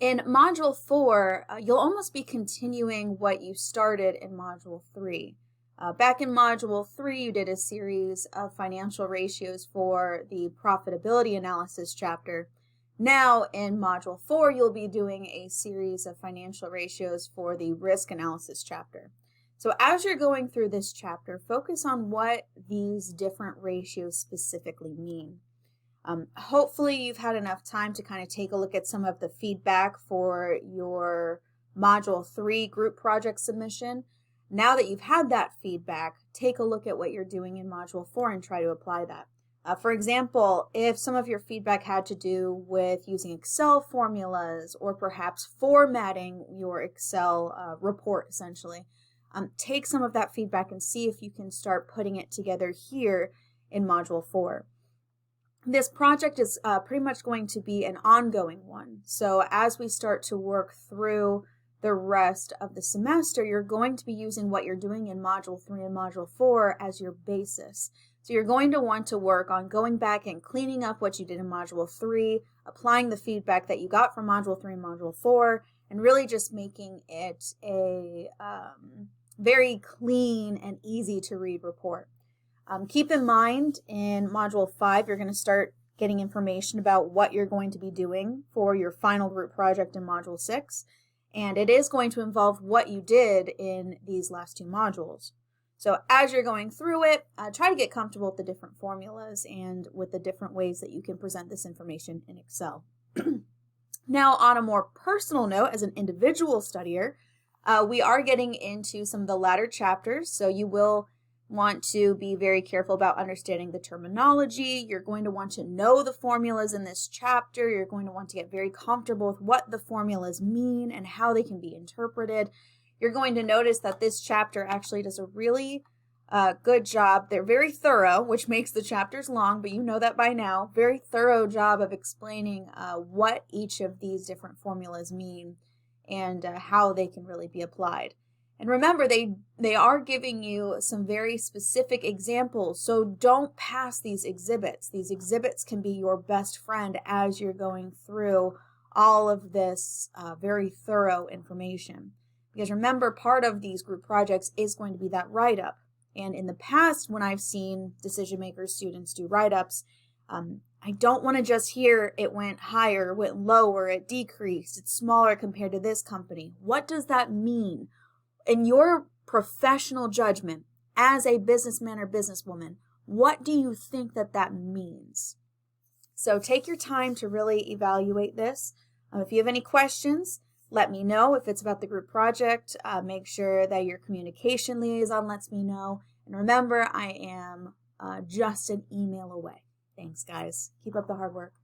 In Module 4, you'll almost be continuing what you started in Module 3. Back in Module 3, you did a series of financial ratios for the profitability analysis chapter. Now in Module 4, you'll be doing a series of financial ratios for the risk analysis chapter. So as you're going through this chapter, focus on what these different ratios specifically mean. Hopefully you've had enough time to kind of take a look at some of the feedback for your Module 3 group project submission. Now that you've had that feedback, take a look at what you're doing in Module 4 and try to apply that. For example, if some of your feedback had to do with using Excel formulas or perhaps formatting your Excel report essentially, take some of that feedback and see if you can start putting it together here in Module 4. This project is pretty much going to be an ongoing one. So as we start to work through the rest of the semester, you're going to be using what you're doing in Module 3 and Module 4 as your basis. So you're going to want to work on going back and cleaning up what you did in Module 3, applying the feedback that you got from Module 3 and Module 4, and really just making it a very clean and easy to read report. Keep in mind, in Module 5, you're going to start getting information about what you're going to be doing for your final group project in Module 6, and it is going to involve what you did in these last two modules. So as you're going through it, try to get comfortable with the different formulas and with the different ways that you can present this information in Excel. Now, on a more personal note, as an individual studier, we are getting into some of the latter chapters, so you will want to be very careful about understanding the terminology. You're going to want to know the formulas in this chapter. You're going to want to get very comfortable with what the formulas mean and how they can be interpreted. You're going to notice that this chapter actually does a really good job. They're very thorough, which makes the chapters long, but you know that by now. Very thorough job of explaining what each of these different formulas mean and how they can really be applied. And remember, they are giving you some very specific examples, so don't pass these exhibits. These exhibits can be your best friend as you're going through all of this very thorough information. Because remember, part of these group projects is going to be that write-up. And in the past, when I've seen decision makers, students do write-ups, I don't want to just hear it went higher, it went lower, it decreased, it's smaller compared to this company. What does that mean? In your professional judgment as a businessman or businesswoman, what do you think that means? So take your time to really evaluate this. If you have any questions, let me know. If it's about the group project, make sure that your communication liaison lets me know. And remember, I am just an email away. Thanks, guys. Keep up the hard work.